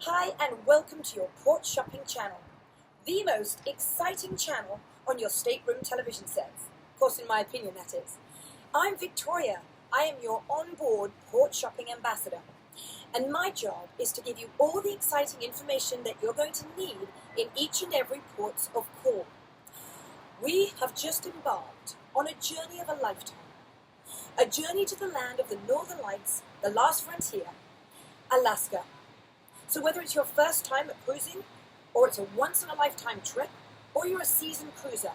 Hi and welcome to your Port Shopping channel, the most exciting channel on your stateroom television sets. Of course, in my opinion, that is. I'm Victoria. I am your onboard Port Shopping ambassador. And my job is to give you all the exciting information that you're going to need in each and every port of call. We have just embarked on a journey of a lifetime. A journey to the land of the Northern Lights, the last frontier, Alaska. So whether it's your first time at cruising, or it's a once-in-a-lifetime trip, or you're a seasoned cruiser,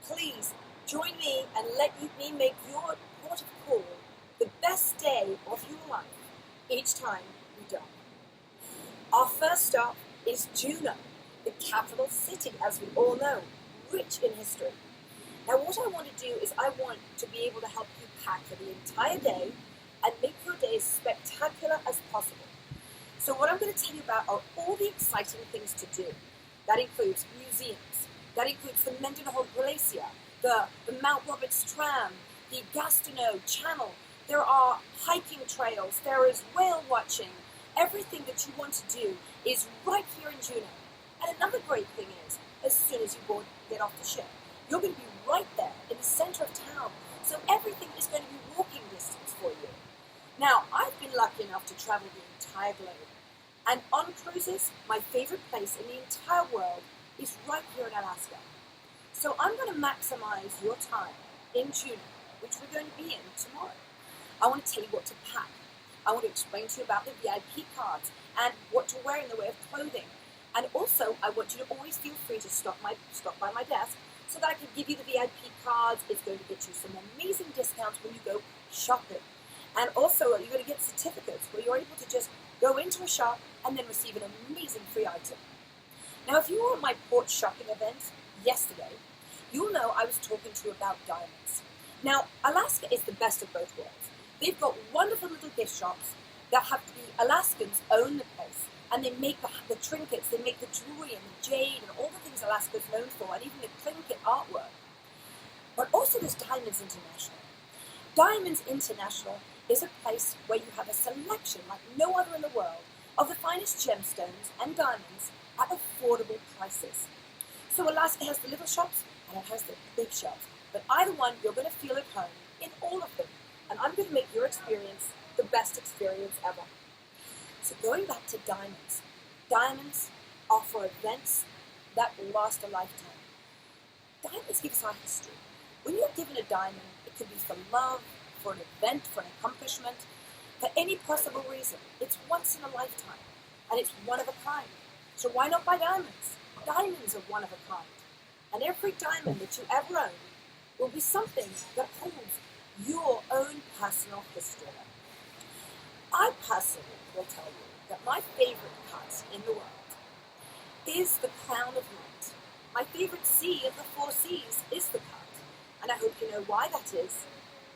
please join me and let me make your port of call the best day of your life each time we dock. Our first stop is Juneau, the capital city, as we all know, rich in history. Now what I want to do is I want to be able to help you pack for the entire day and make your day as spectacular as possible. So what I'm going to tell you about are all the exciting things to do. That includes museums, that includes the Mendenhall Glacier, the Mount Roberts Tram, the Juneau Channel. There are hiking trails, there is whale watching. Everything that you want to do is right here in Juneau. And another great thing is, as soon as you get off the ship, you're going to be right there in the center of town. So everything is going to be walking distance for you. Now, I've been lucky enough to travel the entire globe. And on cruises, my favorite place in the entire world is right here in Alaska. So I'm going to maximize your time in Juneau, which we're going to be in tomorrow. I want to tell you what to pack. I want to explain to you about the VIP cards and what to wear in the way of clothing. And also, I want you to always feel free to stop by my desk so that I can give you the VIP cards. It's going to get you some amazing discounts when you go shopping. And also, you're going to get certificates where you're able to just go into a shop and then receive an amazing free item. Now, if you were at my port shopping event yesterday, you'll know I was talking to you about diamonds. Now, Alaska is the best of both worlds. They've got wonderful little gift shops that have the Alaskans own the place, and they make the trinkets, they make the jewelry and the jade and all the things Alaska's known for, and even the trinket artwork. But also there's Diamonds International. Diamonds International is a place where you have a selection like no other in the world of the finest gemstones and diamonds at affordable prices. So Alaska has the little shops and it has the big shops, but either one you're going to feel at home in all of them, and I'm going to make your experience the best experience ever. So going back to diamonds, diamonds are for events that last a lifetime. Diamonds give us our history. When you're given a diamond, it could be for love, for an event, for an accomplishment, for any possible reason. It's once in a lifetime, and it's one of a kind. So why not buy diamonds? Diamonds are one of a kind. And every diamond that you ever own will be something that holds your own personal history. I personally will tell you that my favorite cut in the world is the Crown of Light. My favorite sea of the four seas is the cut. And I hope you know why that is.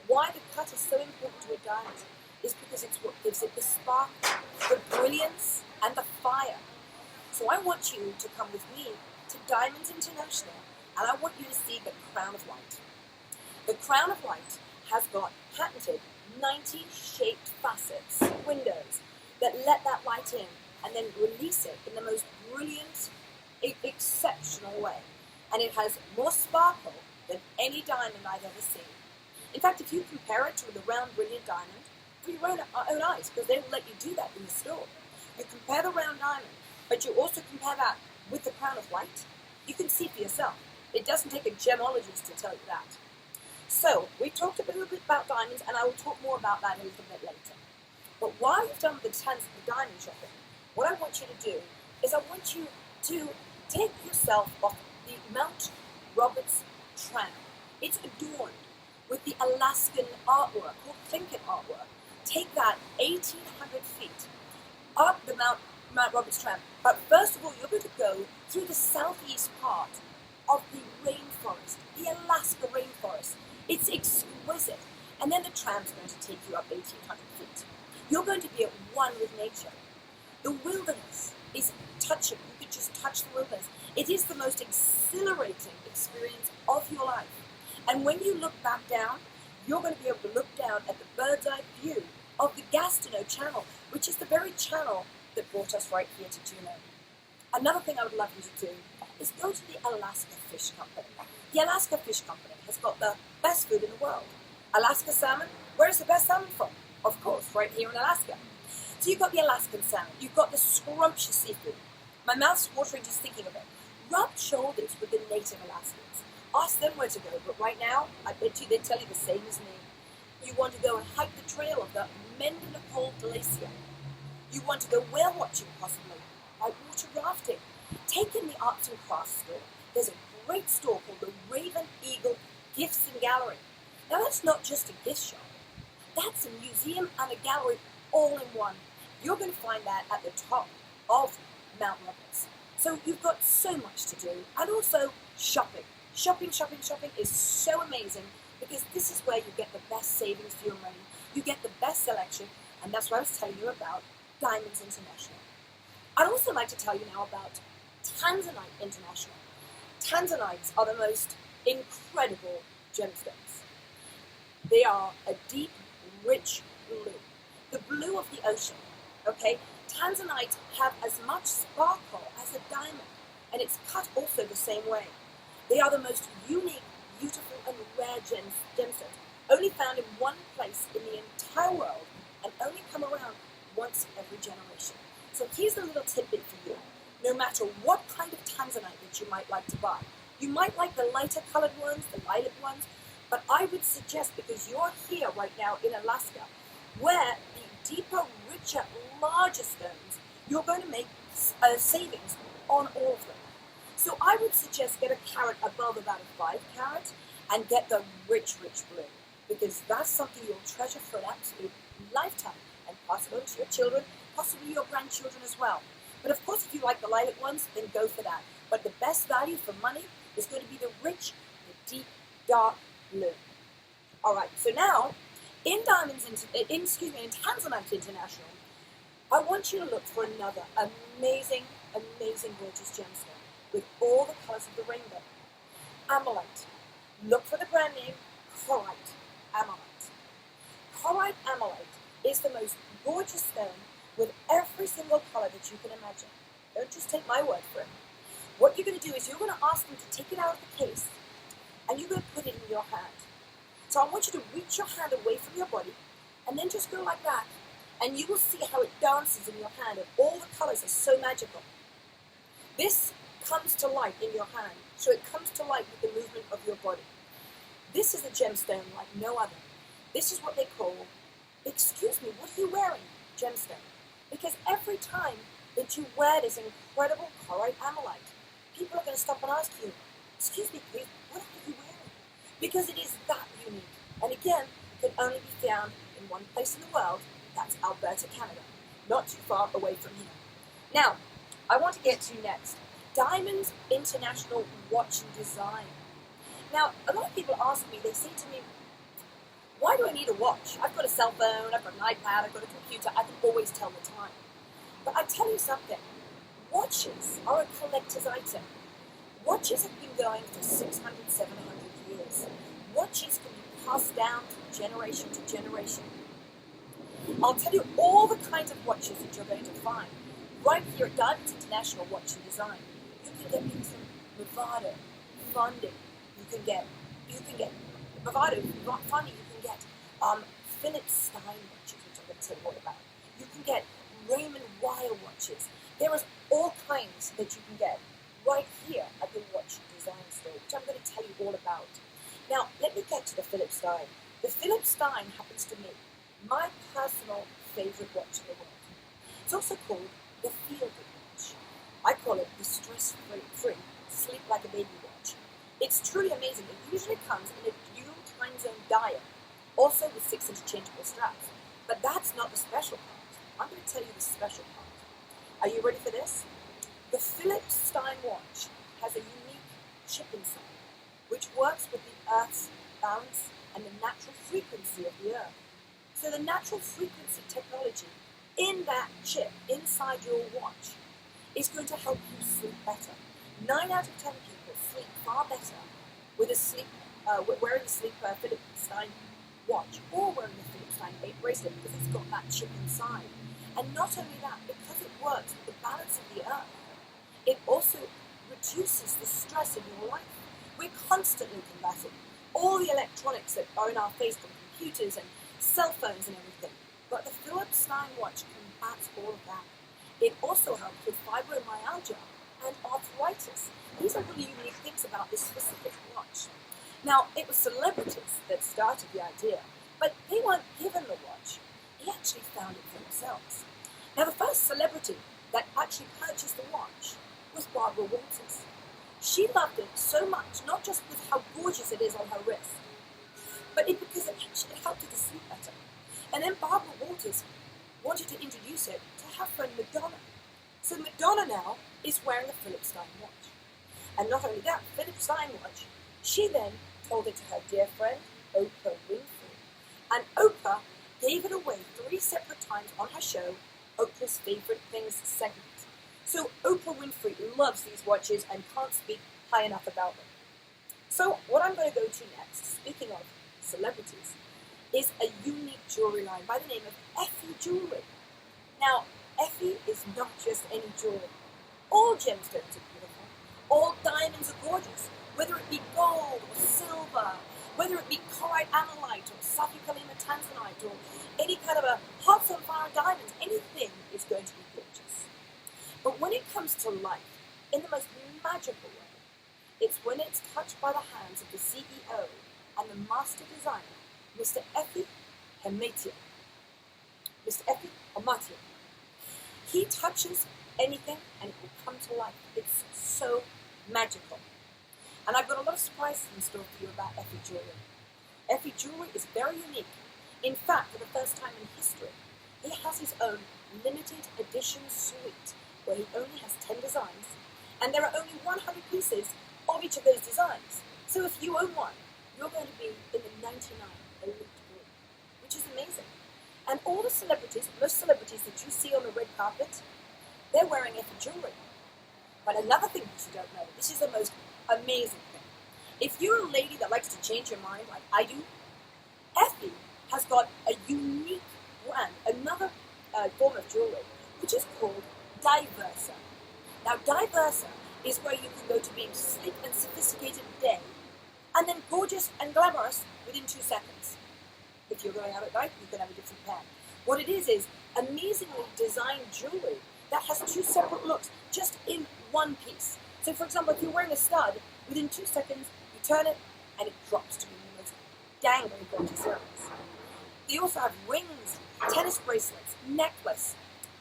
Why the cut is so important to a diamond is because it's what gives it the spark, the brilliance, and the fire. So I want you to come with me to Diamonds International, and I want you to see the Crown of Light. The Crown of Light has got patented 90 shaped facets, windows, that let that light in and then release it in the most brilliant, exceptional way. And it has more sparkle than any diamond I've ever seen. In fact, if you compare it to the round, brilliant diamond, for your own eyes, because they will let you do that in the store. You compare the round diamond, but you also compare that with the Crown of Light, you can see for yourself. It doesn't take a gemologist to tell you that. So, we talked a little bit about diamonds, and I will talk more about that a little bit later. But while you've done the diamond shopping, what I want you to do is I want you to take yourself off the Mount Roberts Tram. It's adorned with the Alaskan artwork, or trinket artwork. Take that 1,800 feet up the Mount Roberts Tram. But first of all, you're going to go through the southeast part of the rainforest, the Alaska rainforest. It's exquisite. And then the tram's going to take you up 1,800 feet. You're going to be at one with nature. The wilderness is touching. You could just touch the wilderness. It is the most exhilarating experience of your life. And when you look back down, you're going to be able to look down at the bird's eye view of the Juneau Channel, which is the very channel that brought us right here to Juneau. Another thing I would love you to do is go to the Alaska Fish Company. The Alaska Fish Company has got the best food in the world. Alaska salmon, where is the best salmon from? Of course, right here in Alaska. So you've got the Alaskan salmon, you've got the scrumptious seafood. My mouth's watering just thinking of it. Rub shoulders with the native Alaskans. Ask them where to go, but right now, I bet you they'd tell you the same as me. You want to go and hike the trail of the Mendenhall Glacier. You want to go whale watching, possibly, like water rafting. Take in the arts and crafts store. There's a great store called the Raven Eagle Gifts and Gallery. Now that's not just a gift shop. That's a museum and a gallery all in one. You're going to find that at the top of Mount Roberts. So you've got so much to do. And also shopping. Shopping is so amazing because this is where you get the best savings for your money. You get the best selection, and that's what I was telling you about Diamonds International. I'd also like to tell you now about Tanzanite International. Tanzanites are the most incredible gemstones. They are a deep, rich blue. The blue of the ocean, okay? Tanzanites have as much sparkle as a diamond, and it's cut also the same way. They are the most unique, beautiful, and rare gemstones, only found in one place in the entire world, and only come around once every generation. So here's a little tidbit for you. No matter what kind of tanzanite that you might like to buy, you might like the lighter colored ones, the lilac ones, but I would suggest, because you're here right now in Alaska, where the deeper, richer, larger stones, you're going to make savings on all of them. So I would suggest get a carat above about a 5 carat and get the rich, rich blue, because that's something you'll treasure for an absolute lifetime and pass it on to your children, possibly your grandchildren as well. But of course, if you like the lilac ones, then go for that. But the best value for money is going to be the rich, the deep, dark blue. All right, so now in Tanzanite International, I want you to look for another amazing, gorgeous gemstone with all the colors of the rainbow. Ammolite. Look for the brand name Chlorite Ammolite. Chlorite Ammolite is the most gorgeous stone with every single color that you can imagine. Don't just take my word for it. What you're going to do is you're going to ask them to take it out of the case and you're going to put it in your hand. So I want you to reach your hand away from your body and then just go like that. And you will see how it dances in your hand and all the colors are so magical. This comes to light in your hand, so it comes to light with the movement of your body. This is a gemstone like no other. This is what they call, excuse me, what are you wearing? Gemstone. Because every time that you wear this incredible chlorite ammolite, people are going to stop and ask you, excuse me please, what are you wearing? Because it is that unique. And again, it can only be found in one place in the world, that's Alberta, Canada. Not too far away from here. Now, I want to get to next. Diamonds International Watch and Design. Now, a lot of people ask me, they say to me, why do I need a watch? I've got a cell phone, I've got an iPad, I've got a computer, I can always tell the time. But I tell you something, watches are a collector's item. Watches have been going for 600, 700 years. Watches can be passed down from generation to generation. I'll tell you all the kinds of watches that you're going to find right here at Diamonds International Watch and Design. You can get things from Movado, Funding. You can get Movado, Funding. You can get Philips Stein watches, which I'm going to tell you all about. You can get Raymond Weil watches. There is all kinds that you can get right here at the Watch and Design store, which I'm going to tell you all about. Now, let me get to the Philips Stein. The Philips Stein happens to be my personal favorite watch in the world. It's also called the feel-good watch. I call it the stress-free, sleep like a baby watch. It's truly amazing. It usually comes in a dual time zone dial, also with 6 interchangeable straps. But that's not the special part. I'm going to tell you the special part. Are you ready for this? The Philips Stein watch has a unique chip inside, which works with the Earth's balance and the natural frequency of the Earth. So the natural frequency technology in that chip inside your watch is going to help you sleep better. 9 out of 10 people sleep far better with wearing a Philips Stein watch or wearing a Philips Stein bracelet because it's got that chip inside. And not only that, because it works with the balance of the earth, it also reduces the stress in your life. We're constantly combating all the electronics that are in our face, from computers and cell phones and everything. But the Philips Stein watch combats all of that. It also helps with fibromyalgia and arthritis. These are really unique things about this specific watch. Now, it was celebrities that started the idea, but they weren't given the watch. They actually found it for themselves. Now, the first celebrity that actually purchased the watch was Barbara Walters. She loved it so much, not just with how gorgeous it is on her wrist, but because it helped her to sleep better. And then Barbara Walters wanted to introduce it to her friend Madonna. So Madonna now is wearing a Philips Stein watch. And not only that, Philips Stein watch, she then told it to her dear friend, Oprah Winfrey. And Oprah gave it away 3 separate times on her show, Oprah's Favorite Things segment. So Oprah Winfrey loves these watches and can't speak high enough about them. So what I'm going to go to next, speaking of celebrities, is a unique jewelry line by the name of Effie Jewelry. Now, Effie is not just any jewelry. All gemstones are beautiful. All diamonds are gorgeous, whether it be gold or silver, whether it be chloride amylite or sapphire tanzanite or any kind of a hot sapphire diamonds, anything is going to be gorgeous. But when it comes to life, in the most magical way, it's when it's touched by the hands of the CEO and the master designer, Mr. Effie Hermatian. Mr. Effie Hermatian. He touches anything and it will come to life. It's so magical. And I've got a lot of surprises in store for you about Effie Jewelry. Effie Jewelry is very unique. In fact, for the first time in history, he has his own limited edition suite where he only has 10 designs, and there are only 100 pieces of each of those designs. So if you own one, you're going to be in the 99 elite group, which is amazing. And all the celebrities, most celebrities that you see on the red carpet, they're wearing Effie Jewelry. But another thing that you don't know, this is the most amazing thing. If you're a lady that likes to change your mind like I do, Effie has got a unique brand, another form of jewelry, which is called Diversa. Now, Diversa is where you can go to being sleek and sophisticated day, and then gorgeous and glamorous within 2 seconds. If you're going out at night, you can have a different pair. What it is amazingly designed jewelry that has 2 separate looks just in one piece. So, for example, if you're wearing a stud, within 2 seconds, you turn it, and it drops to the most dangling gorgeous earrings. They also have rings, tennis bracelets, necklace,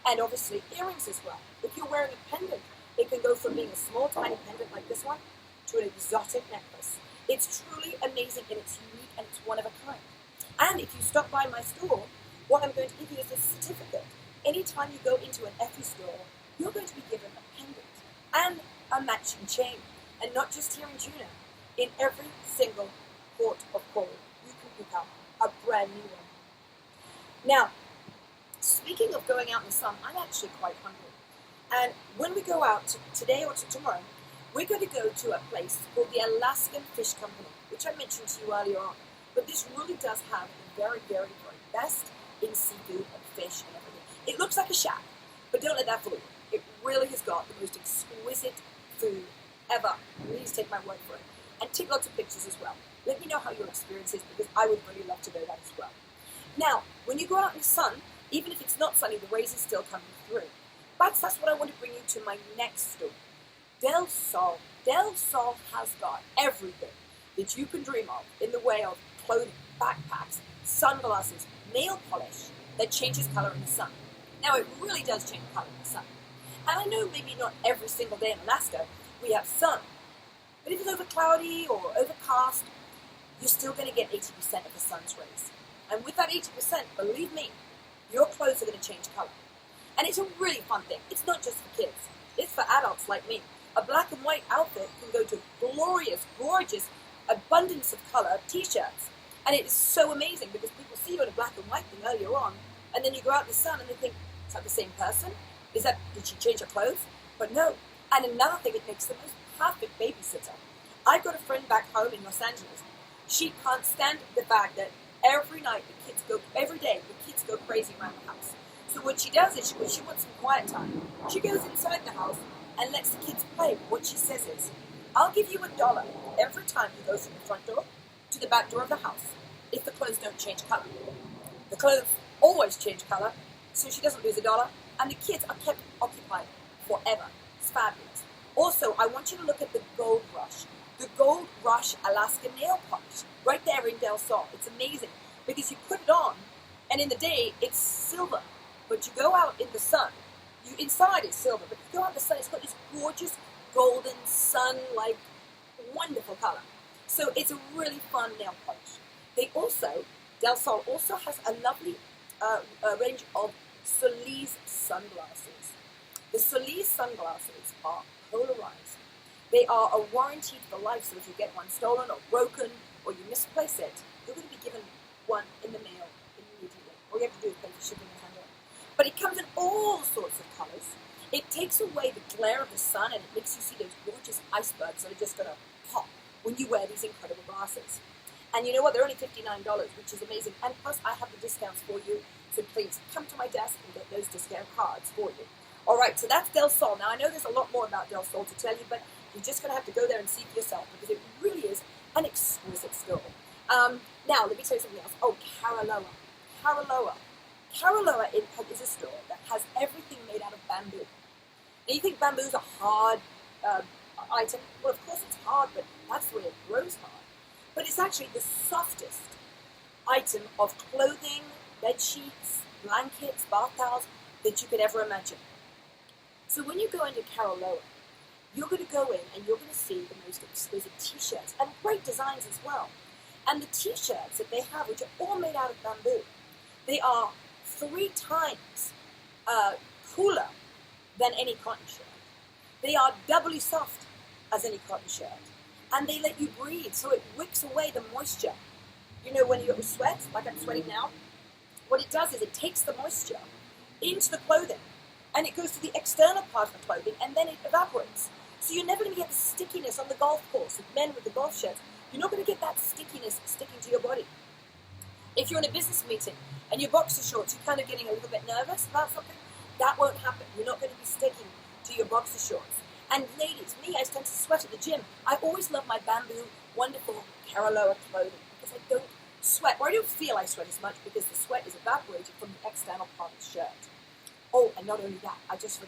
and obviously earrings as well. If you're wearing a pendant, it can go from being a small, tiny pendant like this one to an exotic necklace. It's truly amazing, and it's unique, and it's one of a kind. And if you stop by my store, what I'm going to give you is a certificate. Anytime you go into an Effie store, you're going to be given a pendant and a matching chain. And not just here in Juneau. In every single port of call, you can pick up a brand new one. Now, speaking of going out in the sun, I'm actually quite hungry. And when we go out today or tomorrow, we're going to go to a place called the Alaskan Fish Company, which I mentioned to you earlier on. But this really does have the very, very, very best in seafood and fish and everything. It looks like a shack, but don't let that fool you. It really has got the most exquisite food ever. Please take my word for it. And take lots of pictures as well. Let me know how your experience is, because I would really love to know that as well. Now, when you go out in the sun, even if it's not sunny, the rays are still coming through. But that's what I want to bring you to my next store. Del Sol. Del Sol has got everything that you can dream of in the way of clothing, backpacks, sunglasses, nail polish that changes color in the sun. Now, it really does change color in the sun. And I know maybe not every single day in Alaska we have sun, but if it's over cloudy or overcast, you're still going to get 80% of the sun's rays. And with that 80%, believe me, your clothes are going to change color. And it's a really fun thing. It's not just for kids. It's for adults like me. A black and white outfit can go to glorious, gorgeous, abundance of color t-shirts. And it is so amazing because people see you in a black and white thing earlier on, and then you go out in the sun and they think, is that the same person? Did she change her clothes? But no. And another thing, it makes the most perfect babysitter. I've got a friend back home in Los Angeles. She can't stand the fact that every day the kids go crazy around the house. So what she does is, when she wants some quiet time, she goes inside the house and lets the kids play. What she says is, I'll give you $1 every time you go from the front door to the back door of the house if the clothes don't change color. The clothes always change color, so she doesn't lose $1, and the kids are kept occupied forever. It's fabulous. Also, I want you to look at the Gold Rush. The Gold Rush Alaska nail polish, right there in Del Sol. It's amazing, because you put it on, and in the day, it's silver. But you go out in the sun, inside it's silver, but you go out in the sun, it's got this gorgeous golden sun-like wonderful color. So it's a really fun nail polish. Del Sol also has a lovely range of Solis sunglasses. The Solis sunglasses are polarized. They are a warranty for life, so if you get one stolen or broken or you misplace it, you're going to be given one in the mail immediately. All you have to do is pay for shipping and handling. But it comes in all sorts of colors. It takes away the glare of the sun, and it makes you see those gorgeous icebergs that are just going to pop when you wear these incredible glasses. And you know what? They're only $59, which is amazing. And plus, I have the discounts for you. So please come to my desk and get those discount cards for you. All right, so that's Del Sol. Now, I know there's a lot more about Del Sol to tell you, but you're just going to have to go there and see for yourself, because it really is an exquisite store. Now, let me tell you something else. Oh, Caraloa. Caraloa is a store that has everything made out of bamboo. Now, you think bamboo is a hard item? Well, of course it's hard, but that's the way it grows hard. But it's actually the softest item of clothing, bed sheets, blankets, bath towels that you could ever imagine. So when you go into Caraloa, you're going to go in and you're going to see the most exquisite t-shirts and great designs as well. And the t-shirts that they have, which are all made out of bamboo, they are 3 times cooler than any cotton shirt. They are doubly soft as any cotton shirt. And they let you breathe, so it wicks away the moisture. You know, when you sweat, like I'm sweating now, what it does is it takes the moisture into the clothing, and it goes to the external part of the clothing, and then it evaporates. So you're never going to get the stickiness on the golf course with men with the golf shirts. You're not going to get that stickiness sticking to your body. If you're in a business meeting and your boxer shorts, you're kind of getting a little bit nervous about something, that won't happen. You're not going to be sticking to your boxer shorts. And ladies, me, I tend to sweat at the gym. I always love my bamboo, wonderful Caraloa clothing, because I don't sweat, or I don't feel I sweat as much, because the sweat is evaporated from the external part of the shirt. Oh, and not only that, I just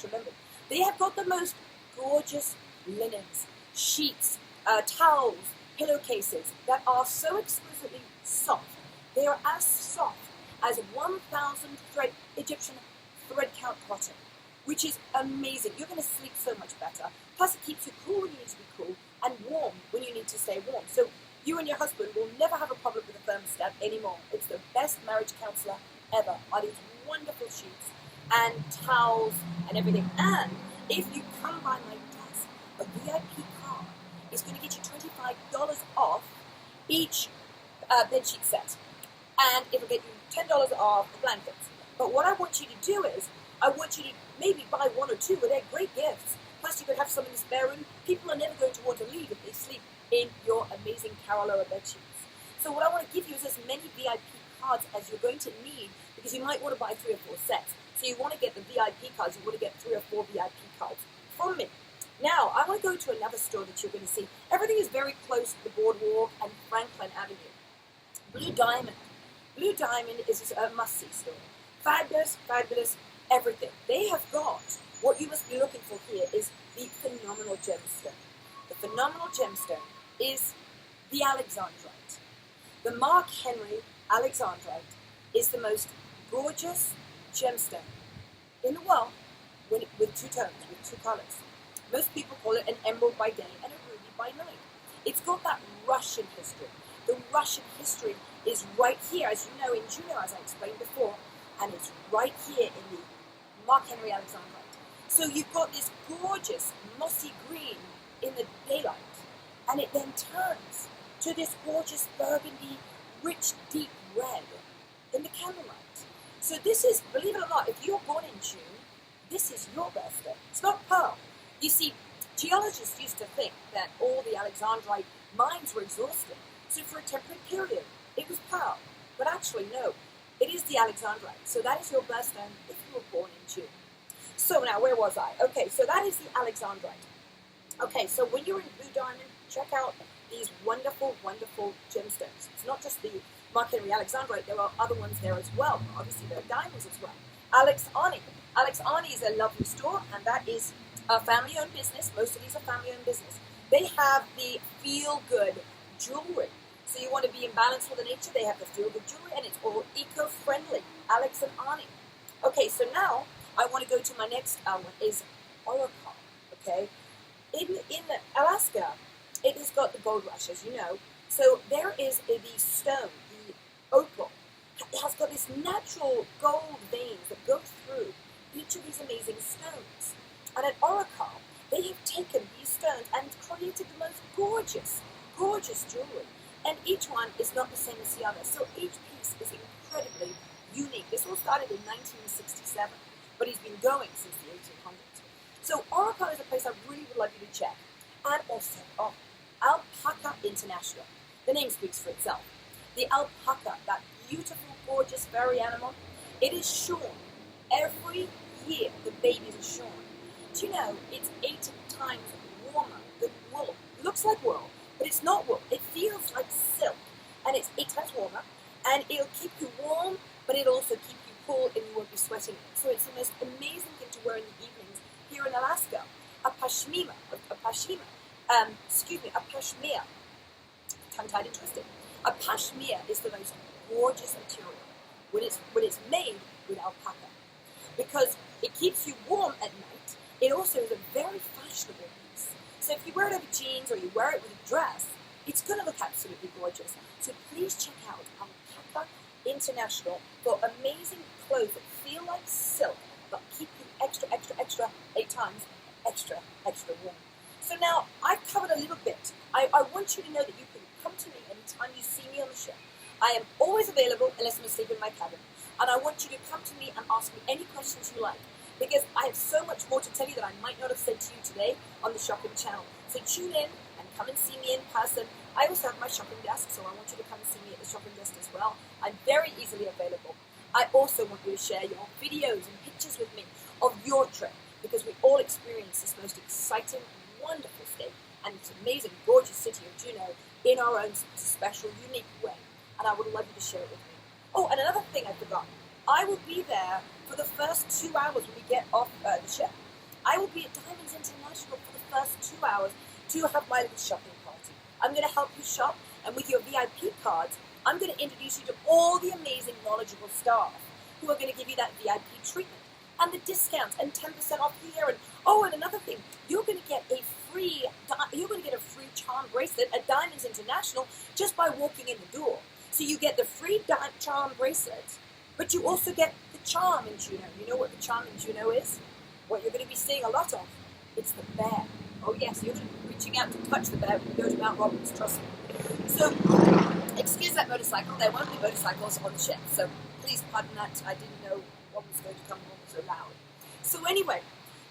remembered, they have got the most gorgeous linens, sheets, towels, pillowcases that are so exquisitely soft. They are as soft as 1,000 Egyptian thread count cotton, which is amazing. You're going to sleep so much better. Plus, it keeps you cool when you need to be cool, and warm when you need to stay warm. So you and your husband will never have a problem with the thermostat anymore. It's the best marriage counselor ever. Are these wonderful sheets and towels and everything. And if you come by my desk, a VIP card is going to get you $25 off each bedsheet set. And it'll get you $10 off the blankets. But what I want you to do is, I want you to maybe buy 1 or 2, but they're great gifts. Plus, you could have some in the spare room. People are never going to want to leave if they sleep in your amazing Caraloa bed sheets. So what I want to give you is as many VIP cards as you're going to need, because you might want to buy 3 or 4 sets. So you want to get the VIP cards. You want to get 3 or 4 VIP cards from me. Now, I want to go to another store that you're going to see. Everything is very close to the boardwalk and Franklin Avenue. Blue Diamond. Blue Diamond is a must-see store. Fabulous, fabulous, everything. They have got, what you must be looking for here is the phenomenal gemstone. The phenomenal gemstone is the Alexandrite. The Mark Henry Alexandrite is the most gorgeous gemstone in the world with 2 tones, with 2 colors. Most people call it an emerald by day and a ruby by night. It's got that Russian history. The Russian history is right here, as you know, in Juneau, as I explained before, and it's right here in the Mark Henry Alexandrite. So you've got this gorgeous mossy green in the daylight, and it then turns to this gorgeous burgundy, rich, deep red in the candlelight. So this is, believe it or not, if you're born in June, this is your birthday. It's not pearl. You see, geologists used to think that all the Alexandrite mines were exhausted. So for a temporary period, it was pearl. But actually, no. It is the Alexandrite. So that is your birthstone if you were born in June. So now, where was I? Okay, so that is the Alexandrite. Okay, so when you're in Blue Diamond, check out these wonderful, wonderful gemstones. It's not just the Mark Henry Alexandrite, there are other ones there as well. Obviously, there are diamonds as well. Alex Arnie. Alex Arnie is a lovely store, and that is a family-owned business. Most of these are family-owned business. They have the feel-good jewelry. So you want to be in balance with the nature, they have the feel-good jewelry, and it's all eco-friendly. Alex and Arnie. Okay, so now I want to go to my next one, is Oracle, okay? In Alaska, it has got the gold rush, as you know. So there is the stone, the opal. It has got this natural gold veins that go through each of these amazing stones. And at Oracle, they have taken these stones and created the most gorgeous, gorgeous jewelry. And each one is not the same as the other. So each piece is incredibly unique. This all started in 1967, but it's been going since the 1800s. So Oracle is a place I really would love you to check. And also, Alpaca International. The name speaks for itself. The alpaca, that beautiful, gorgeous, furry animal, it is shorn. Every year, the babies are shorn. Do you know, it's 8 times warmer than wool. It looks like wool, but it's not wool. It feels like silk, and it's 8 times warmer, and it'll keep you warm, but it'll also keep you cool, and you won't be sweating. So it's the most amazing thing to wear in the evenings here in Alaska. A pashmina, tongue-tied and twisted. A pashmina is the most gorgeous material when it's made with alpaca, because it keeps you warm at night. It also is a very fashionable piece. So if you wear it over jeans or you wear it with a dress, it's going to look absolutely gorgeous. So please check out Alpaca International for amazing clothes that feel like silk but keep you extra, extra, extra, 8 times extra, extra warm. So now, I've covered a little bit. I want you to know that you can come to me anytime you see me on the ship. I am always available unless I'm asleep in my cabin. And I want you to come to me and ask me any questions you like, because I have so much more to tell you that I might not have said to you today on the shopping channel. So tune in and come and see me in person. I also have my shopping desk, so I want you to come and see me at the shopping desk as well. I'm very easily available. I also want you to share your videos and pictures with me of your trip, because we all experience this most exciting, wonderful state and this amazing, gorgeous city of Juneau in our own special, unique way. And I would love you to share it with me. Oh, and another thing I forgot. I will be there for the first 2 hours when we get off the ship. I will be at Diamonds International for the first 2 hours to have my little shopping party. I'm going to help you shop, and with your VIP cards, I'm going to introduce you to all the amazing, knowledgeable staff who are going to give you that VIP treatment and the discounts and 10% off here. And oh, and another thing, you're going to get a free charm bracelet at Diamonds International just by walking in the door. So you get the free charm bracelet, but you also get the charm in Juneau. You know what the charm in Juneau is? What you're going to be seeing a lot of. It's the bear. Oh yes, you're going to be reaching out to touch the bear when you go to Mount Robbins, trust me. So, excuse that motorcycle. There won't be motorcycles on the ship. So please pardon that. I didn't know what was going to come along so loud. So anyway,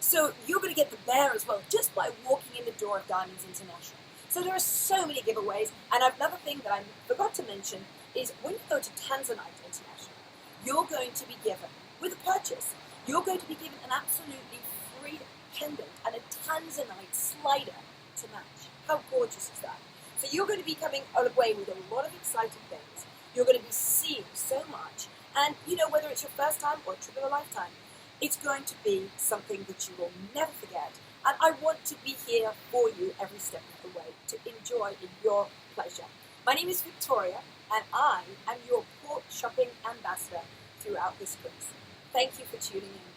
so you're going to get the bear as well just by walking in the door of Diamonds International. So there are so many giveaways. And another thing that I forgot to mention is when you go to Tanzanite International, you're going to be given, with a purchase, you're going to be given an absolutely free pendant and a Tanzanite slider to match. How gorgeous is that? So you're going to be coming away with a lot of exciting things. You're going to be seeing so much. And, you know, whether it's your first time or a trip of a lifetime, it's going to be something that you will never forget. And I want to be here for you every step of the way to enjoy in your pleasure. My name is Victoria, and I am your port shopping ambassador throughout this cruise. Thank you for tuning in.